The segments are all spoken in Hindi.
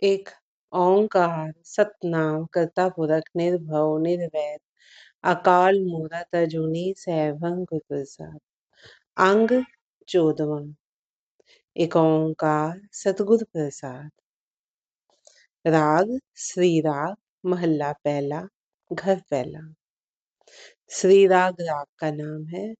एक ओंकार सतनाम करता पुरख निर्भव निर्वैर अकाल मूरत अजूनी सैभं गुर प्रसाद। अंग 14वां। एक ओंकार सतगुर प्रसाद। राग श्री राग महला पहला घर पहला। श्री राग राग का नाम है।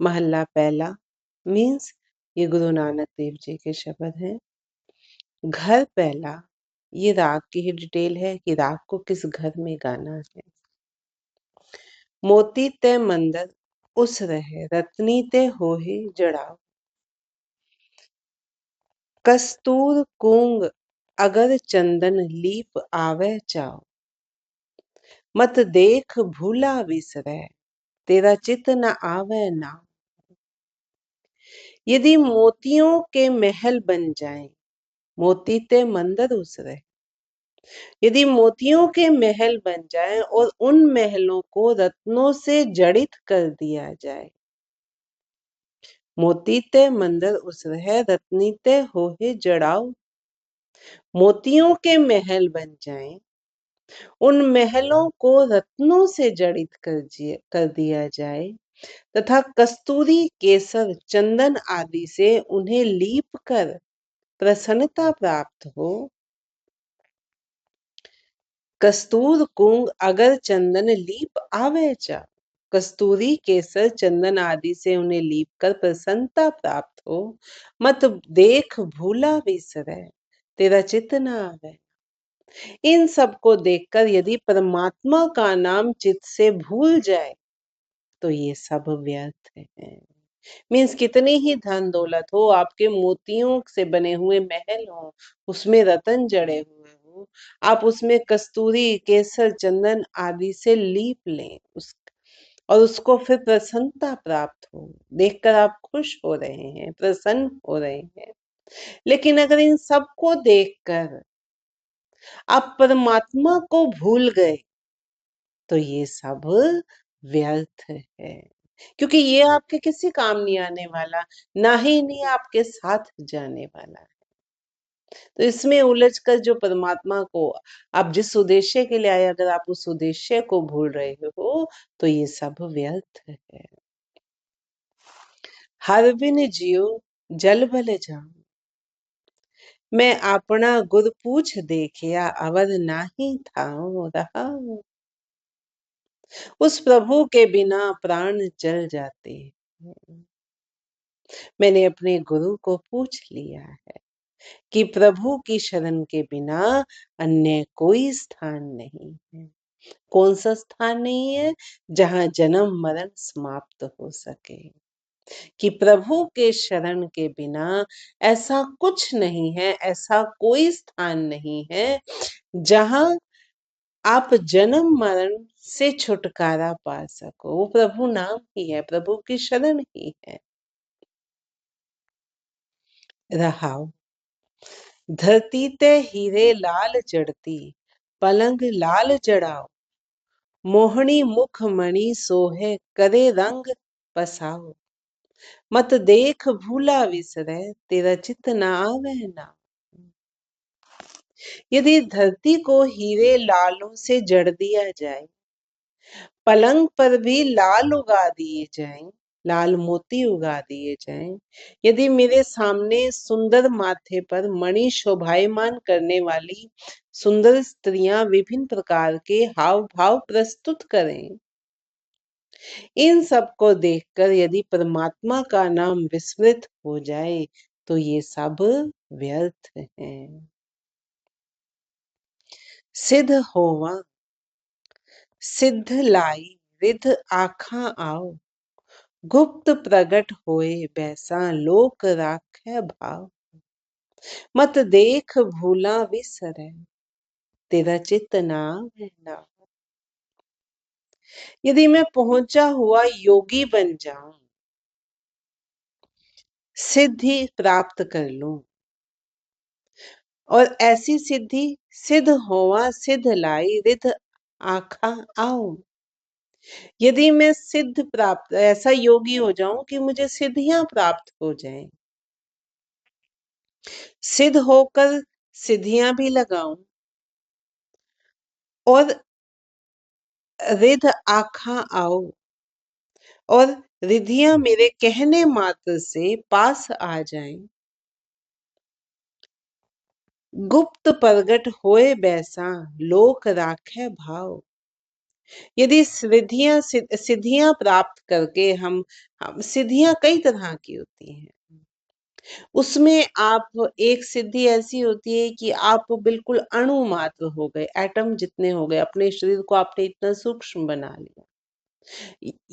महला पहला मीन्स ये गुरु नानक देव जी के शब्द हैं। घर पहला ये राग की ही डिटेल है कि राग को किस घर में गाना है। मोती ते मंदर उस रहे रत्नी ते होहे जड़ाव। कस्तूर कुंग अगर चंदन लीप आवे चाव। मत देख भूला विसरै तेरा चित न आवे नाव। यदि मोतियों के महल बन जाएं, मोती ते मंदिर उस रहे। यदि मोतियों के महल बन जाएं और उन महलों को रत्नों से जड़ित कर दिया जाए। मोती ते मंदिर उस रहे रत्नी ते होहे जड़ाव। मोतियों के महल बन जाएं, उन महलों को रत्नों से जड़ित कर दिया जाए तथा कस्तूरी केसर चंदन आदि से उन्हें लीप कर प्रसन्नता प्राप्त हो। कस्तूर कुंग अगर चंदन लीप आवे चा। कस्तूरी केसर चंदन आदि से उन्हें लीप कर प्रसन्नता प्राप्त हो। मत देख भूला विसरै तेरा चित्त न आवे। इन सबको देखकर यदि परमात्मा का नाम चित्त से भूल जाए तो ये सब व्यर्थ है। मीन्स कितनी ही धन दौलत हो, आपके मोतियों से बने हुए महल हो, उसमें रतन जड़े हुए हो, आप उसमें कस्तूरी केसर चंदन आदि से लीप लें और उसको फिर प्रसन्नता प्राप्त हो, देखकर आप खुश हो रहे हैं, प्रसन्न हो रहे हैं। लेकिन अगर इन सबको देखकर आप परमात्मा को भूल गए तो ये सब व्यर्थ है, क्योंकि ये आपके किसी काम नहीं आने वाला, ना ही नहीं आपके साथ जाने वाला है। तो इसमें उलझकर जो परमात्मा को आप जिस उद्देश्य के लिए आए, अगर आप उस उद्देश्य को भूल रहे हो तो ये सब व्यर्थ है। हर बिन जियो जल बल जाऊं, मैं अपना गुर पूछ देखिया अवर नाही थाओ रहा। उस प्रभु के बिना प्राण जल जाते हैं। मैंने अपने गुरु को पूछ लिया है कि प्रभु की शरण के बिना अन्य कोई स्थान नहीं है। कौन सा स्थान नहीं है? जहां जन्म मरण समाप्त हो सके। कि प्रभु के शरण के बिना ऐसा कुछ नहीं है, ऐसा कोई स्थान नहीं है जहां आप जन्म मरण से छुटकारा पा सको। वो प्रभु नाम ही है, प्रभु की शरण ही है। रहाओ धरती ते हीरे लाल जड़ती, पलंग लाल जड़ाओ। मोहनी मुख मणि सोहे करे रंग पसाओ। मत देख भूला विसरै तेरा चित न आवे ना। यदि धरती को हीरे लालों से जड़ दिया जाए, पलंग पर भी लाल उगा दिए जाएं, लाल मोती उगा दिए जाएं, यदि मेरे सामने सुंदर माथे पर मणि शोभायमान करने वाली सुंदर स्त्रियां विभिन्न प्रकार के हाव भाव प्रस्तुत करें, इन सब को देखकर यदि परमात्मा का नाम विस्मृत हो जाए तो ये सब व्यर्थ है। सिद्ध होवा सिद्ध लाई रिध आखा आओ। गुप्त प्रगट होए बैसा लोक राखे भाव। मत देख भूला विसरै तेरा चित नाम है नाम। यदि मैं पहुंचा हुआ योगी बन जाऊं, सिद्धि प्राप्त कर लूं, और ऐसी सिद्धि सिद्ध होवा सिद्ध लाई रिध आखा आओ। यदि मैं सिद्ध प्राप्त ऐसा योगी हो जाऊं कि मुझे सिद्धियां प्राप्त हो जाएं, सिद्ध होकर सिद्धियां भी लगाऊं और रिध आखा आओ और रिधियां मेरे कहने मात्र से पास आ जाएं। गुप्त प्रगट होए बैसा लोक राखे भाव। यदि सिद्धियां प्राप्त करके हम सिद्धियां कई तरह की होती हैं। उसमें आप एक सिद्धि ऐसी होती है कि आप बिल्कुल अणु मात्र हो गए, एटम जितने हो गए, अपने शरीर को आपने इतना सूक्ष्म बना लिया।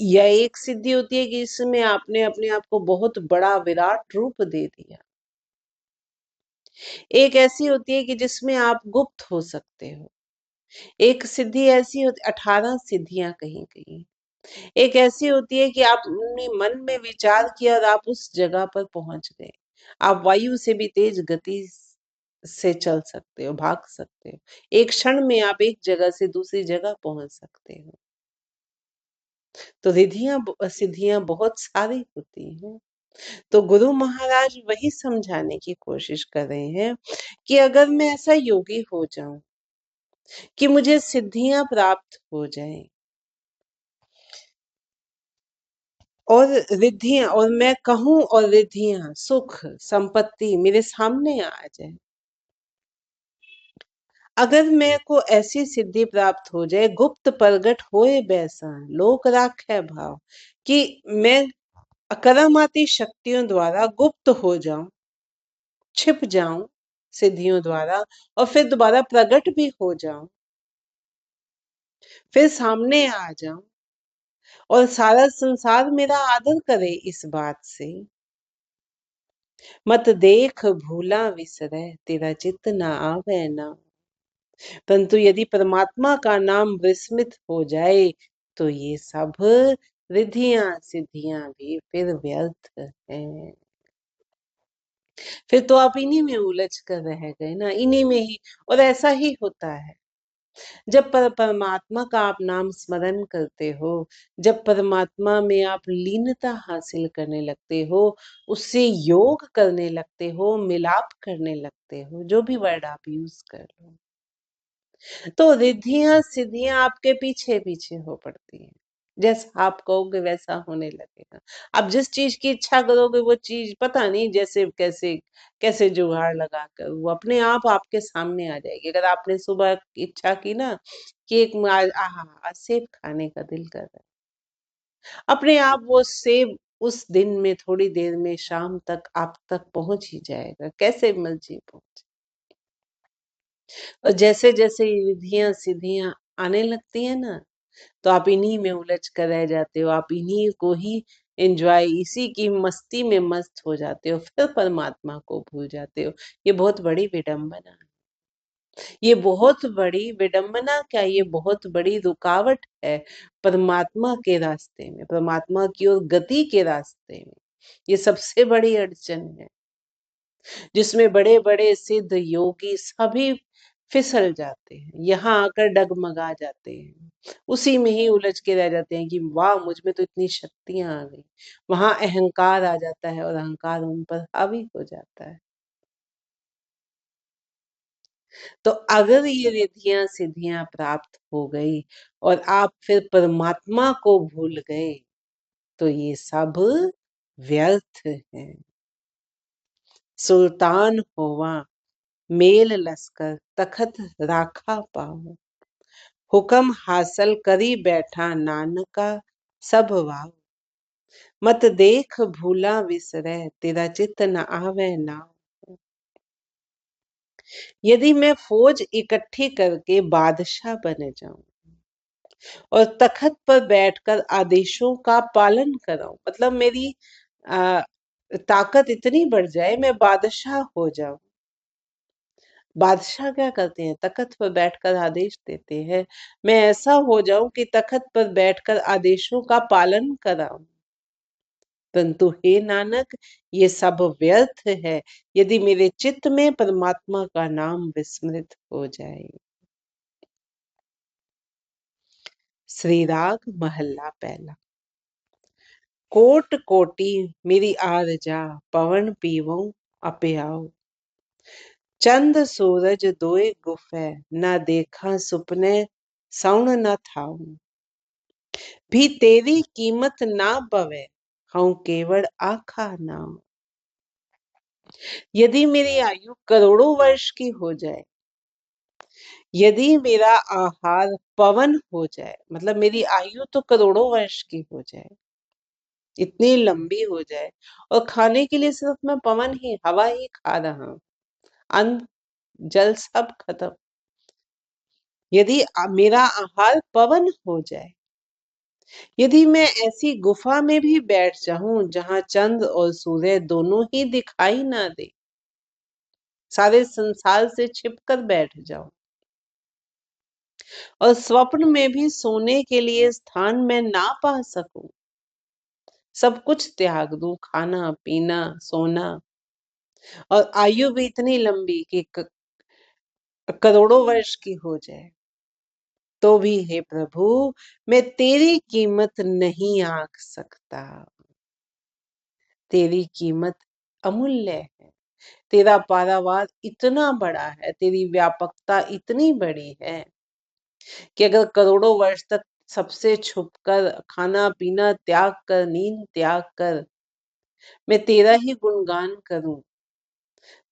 यह एक सिद्धि होती है कि इसमें आपने अपने आप को बहुत बड़ा विराट रूप दे दिया। एक ऐसी होती है कि जिसमें आप गुप्त हो सकते हो। एक सिद्धि ऐसी होती, 18 सिद्धियां कहीं कहीं। एक ऐसी होती है कि आपने मन में विचार किया और आप उस जगह पर पहुंच गए। आप वायु से भी तेज गति से चल सकते हो, भाग सकते हो। एक क्षण में आप एक जगह से दूसरी जगह पहुंच सकते हो। तो रिद्धियां सिद्धियां बहुत सारी होती हैं। तो गुरु महाराज वही समझाने की कोशिश कर रहे हैं कि अगर मैं ऐसा योगी हो जाऊं कि मुझे सिद्धियां प्राप्त हो जाएं और रिद्धियां, और मैं कहूं और रिद्धियां, सुख संपत्ति मेरे सामने आ जाए, अगर मेरे को ऐसी सिद्धि प्राप्त हो जाए, गुप्त प्रगट होए बैसा लोक राखे भाव, कि मैं अकरामाती शक्तियों द्वारा गुप्त हो जाऊं, छिप जाऊं सिद्धियों द्वारा, और फिर दोबारा प्रकट भी हो जाऊं, फिर सामने आ जाऊं और सारा संसार मेरा आदर करे इस बात से। मत देख भूला विसरै तेरा चित्त न आवे ना। परंतु यदि परमात्मा का नाम विस्मृत हो जाए तो ये सब रिद्धियां सिद्धियां भी फिर व्यर्थ हैं। फिर तो आप इन्हीं में उलझ कर रह गए ना, इन्हीं में ही। और ऐसा ही होता है जब परमात्मा का आप नाम स्मरण करते हो, जब परमात्मा में आप लीनता हासिल करने लगते हो, उससे योग करने लगते हो, मिलाप करने लगते हो, जो भी वर्ड आप यूज कर लो, तो रिद्धियां सिद्धियां आपके पीछे पीछे हो पड़ती हैं। जैसा आप कहोगे वैसा होने लगेगा। आप जिस चीज की इच्छा करोगे वो चीज पता नहीं जैसे कैसे कैसे जुगाड़ लगा कर वो अपने आप आपके सामने आ जाएगी। अगर आपने सुबह इच्छा की ना कि एक आज सेब खाने का दिल कर रहा है, अपने आप वो सेब उस दिन में थोड़ी देर में शाम तक आप तक पहुंच ही जाएगा, कैसे मर्जी पहुंचे। और जैसे जैसे ये रिद्धियां सिद्धियां आने लगती है ना, तो आप इन्हीं में उलझ कर रह जाते हो, आप इन्हीं को ही एंजॉय, इसी की मस्ती में मस्त हो जाते हो, फिर परमात्मा को भूल जाते हो। ये बहुत बड़ी विडंबना है। ये बहुत बड़ी विडंबना क्या, ये बहुत बड़ी रुकावट है परमात्मा के रास्ते में, परमात्मा की ओर गति के रास्ते में। ये सबसे बड़ी अड़चन है जिसमें बड़े बड़े सिद्ध योगी सभी फिसल जाते हैं, यहाँ आकर डगमगा जाते हैं, उसी में ही उलझ के रह जाते हैं कि वाह मुझ में तो इतनी शक्तियां आ गई। वहां अहंकार आ जाता है और अहंकार उन पर हावी हो जाता है। तो अगर ये रिद्धियां सिद्धियां प्राप्त हो गई और आप फिर परमात्मा को भूल गए तो ये सब व्यर्थ है। सुल्तान होवा मेल लश्कर तखत राखा पाओ, हुक्म हासिल करी बैठा नानका सब वाव। मत देख भूला विसरै तेरा चित्त न आवे नाव। यदि मैं फौज इकट्ठी करके बादशाह बन जाऊं और तखत पर बैठकर आदेशों का पालन कराऊं, मतलब मेरी आ, ताकत इतनी बढ़ जाए, मैं बादशाह हो जाऊं। बादशाह क्या करते हैं, तख्त पर बैठकर आदेश देते हैं। मैं ऐसा हो जाऊं कि तख्त पर बैठकर आदेशों का पालन कराऊं। परंतु हे नानक, ये सब व्यर्थ है यदि मेरे चित्त में परमात्मा का नाम विस्मृत हो जाए। श्री राग महला पहला। कोट कोटि मेरी आरजा पवन पीवो अप्याओ, चंद सूरज दोए गुफे, ना देखा सुपने सौण न थाऊ। भी तेरी कीमत ना पवे, हूं केवल आखा नाम। यदि मेरी आयु करोड़ों वर्ष की हो जाए, यदि मेरा आहार पवन हो जाए, मतलब मेरी आयु तो करोड़ों वर्ष की हो जाए, इतनी लंबी हो जाए, और खाने के लिए सिर्फ मैं पवन ही, हवा ही खा रहा हूं, अन्न जल सब खत्म। यदि मेरा आहार पवन हो जाए, यदि मैं ऐसी गुफा में भी बैठ जाऊं जहां चंद्र और सूर्य दोनों ही दिखाई ना दे, सारे संसार से छिपकर बैठ जाऊं, और स्वप्न में भी सोने के लिए स्थान मैं ना पा सकूं, सब कुछ त्याग दूं, खाना पीना सोना, और आयु भी इतनी लंबी कि करोड़ों वर्ष की हो जाए, तो भी हे प्रभु मैं तेरी कीमत नहीं आंक सकता। तेरी कीमत अमूल्य है, तेरा पारावार इतना बड़ा है, तेरी व्यापकता इतनी बड़ी है कि अगर करोड़ों वर्ष तक सबसे छुपकर खाना पीना त्याग कर, नींद त्याग कर मैं तेरा ही गुणगान करूं,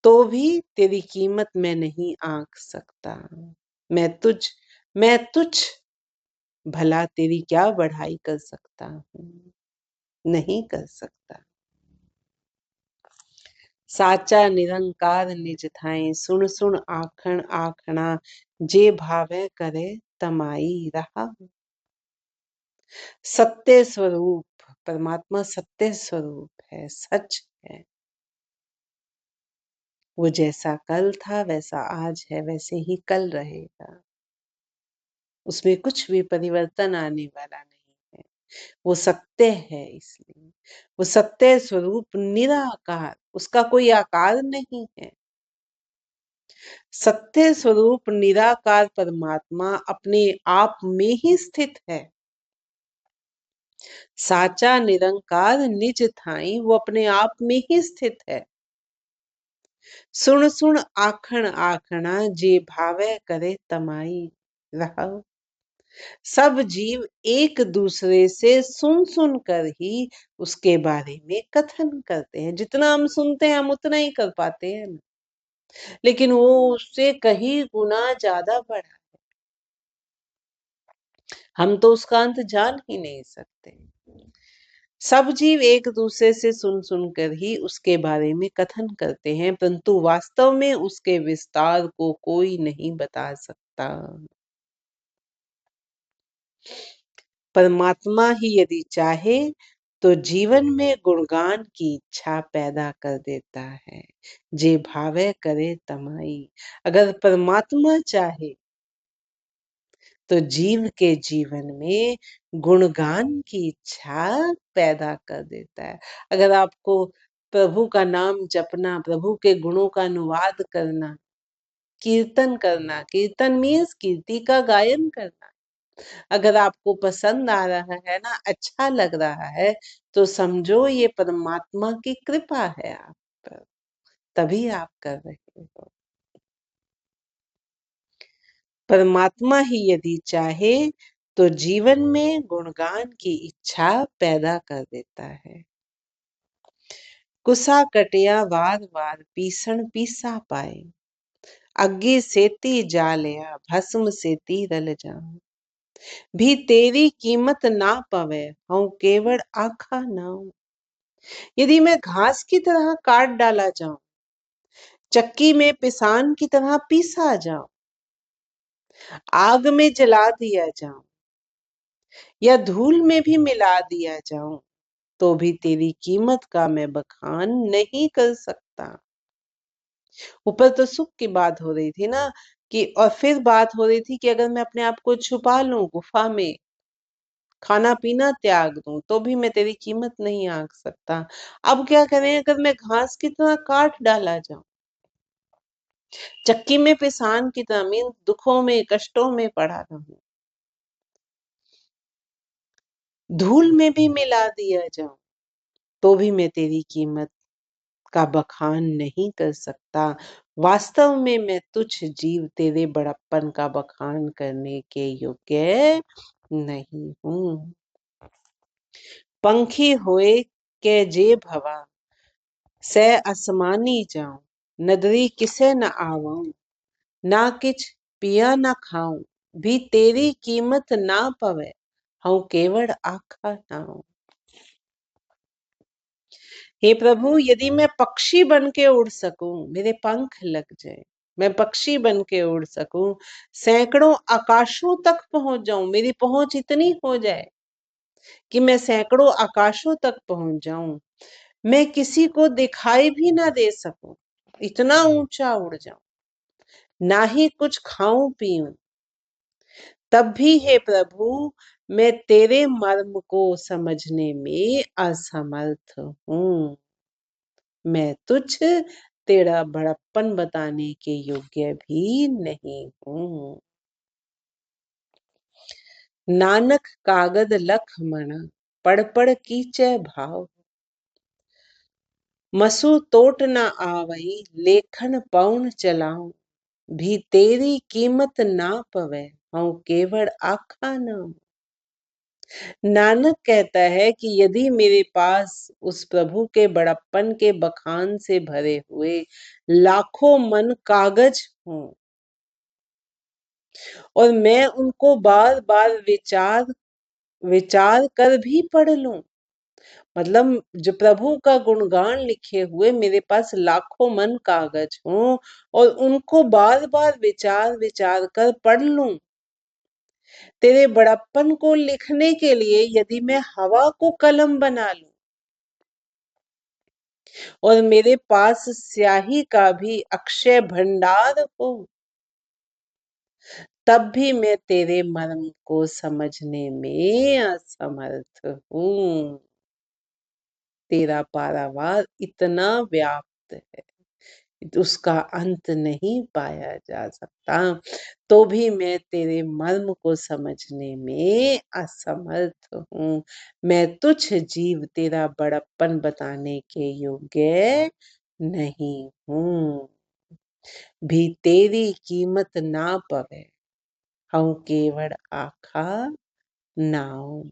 तो भी तेरी कीमत मैं नहीं आंक सकता। मैं तुझ मैं तुझ भला तेरी क्या बढ़ाई कर सकता हूं, नहीं कर सकता। साचा निरंकार निज थाई, सुन सुन आखण आखणा, जे भावे करे तमाई रहा। सत्य स्वरूप परमात्मा सत्य स्वरूप है, सच है। वो जैसा कल था वैसा आज है, वैसे ही कल रहेगा, उसमें कुछ भी परिवर्तन आने वाला नहीं है। वो सत्य है, इसलिए वो सत्य स्वरूप निराकार, उसका कोई आकार नहीं है। सत्य स्वरूप निराकार परमात्मा अपने आप में ही स्थित है। साचा निरंकार निज थाई, वो अपने आप में ही स्थित है। सुन सुन आखण आखणा, जे भावे करे तमाई रहा। सब जीव एक दूसरे से सुन सुन कर ही उसके बारे में कथन करते हैं। जितना हम सुनते हैं हम उतना ही कर पाते हैं ना, लेकिन वो उससे कहीं गुना ज्यादा बड़ा, हम तो उसका अंत जान ही नहीं सकते। सब जीव एक दूसरे से सुन सुनकर ही उसके बारे में कथन करते हैं, परंतु वास्तव में उसके विस्तार को कोई नहीं बता सकता। परमात्मा ही यदि चाहे तो जीवन में गुणगान की इच्छा पैदा कर देता है, जे भावे करे तमाई। अगर परमात्मा चाहे तो जीव के जीवन में गुणगान की इच्छा पैदा कर देता है। अगर आपको प्रभु का नाम जपना, प्रभु के गुणों का अनुवाद करना, कीर्तन करना, कीर्तन मीन्स कीर्ति का गायन करना, अगर आपको पसंद आ रहा है ना, अच्छा लग रहा है, तो समझो ये परमात्मा की कृपा है आप पर, तभी आप कर रहे हो। परमात्मा ही यदि चाहे तो जीवन में गुणगान की इच्छा पैदा कर देता है। कुसा कटिया वार वार, पीसण पीसा पाए, अग्गी सेती जालया, भस्म सेती रल जाऊं। भी तेरी कीमत ना पवे, हूं केवड़ आखा नाऊं। यदि मैं घास की तरह काट डाला जाऊं, चक्की में पिसान की तरह पीसा जाऊं, आग में जला दिया जाऊं, या धूल में भी मिला दिया जाऊं, तो भी तेरी कीमत का मैं बखान नहीं कर सकता। ऊपर तो सुख की बात हो रही थी ना, कि और फिर बात हो रही थी कि अगर मैं अपने आप को छुपा लूं गुफा में, खाना पीना त्याग दूं, तो भी मैं तेरी कीमत नहीं आंक सकता। अब क्या करें अगर मैं घास की तरह काट डाला जाऊं, चक्की में पिसान की तरह, मीन दुखों में कष्टों में पड़ा रहूं, धूल में भी मिला दिया जाऊं, तो भी मैं तेरी कीमत का बखान नहीं कर सकता। वास्तव में मैं तुझ जीव तेरे बड़प्पन का बखान करने के योग्य नहीं हूँ। पंखी होए के जे भवा से आसमानी जाऊं, नदरी किसे न आवऊं, ना किछ पिया न खाऊं, भी तेरी कीमत ना पवे, हूँ केवड़ आखा नाऊं। हे प्रभु, यदि मैं पक्षी बन के उड़ सकूं, मेरे पंख लग जाए, मैं पक्षी बन के उड़ सकूं, सैकड़ों आकाशों तक पहुंच जाऊं, मेरी पहुंच इतनी हो जाए कि मैं सैकड़ों आकाशों तक पहुंच जाऊं, मैं किसी को दिखाई भी ना दे सकूं, इतना ऊंचा उड़ जाऊं, ना ही कुछ खाऊं पीऊं, तब भी हे प्रभु मैं तेरे मर्म को समझने में असमर्थ हूँ। मैं तुझ तेरा बड़प्पन बताने के योग्य भी नहीं हूँ। नानक कागद लख मण पढ़ पढ़ कीचै भाव, मसु तोट न आवई लेखन पौन चलाऊं, भी तेरी कीमत ना पवे, हूँ केवड़ आखा नाऊं। नानक कहता है कि यदि मेरे पास उस प्रभु के बड़प्पन के बखान से भरे हुए लाखों मन कागज हों और मैं उनको बार बार विचार विचार कर भी पढ़ लूं, मतलब जो प्रभु का गुणगान लिखे हुए मेरे पास लाखों मन कागज हों और उनको बार बार विचार विचार कर पढ़ लूं, तेरे बड़प्पन को लिखने के लिए यदि मैं हवा को कलम बना लूं और मेरे पास स्याही का भी अक्षय भंडार हो, तब भी मैं तेरे मर्म को समझने में असमर्थ हूँ। तेरा पारावार इतना व्याप्त है, उसका अंत नहीं पाया जा सकता, तो भी मैं तेरे मर्म को समझने में असमर्थ हूँ। मैं तुझ जीव तेरा बड़प्पन बताने के योग्य नहीं हूँ, भी तेरी कीमत ना पवे, हूँ केवड़ आखा नाऊं।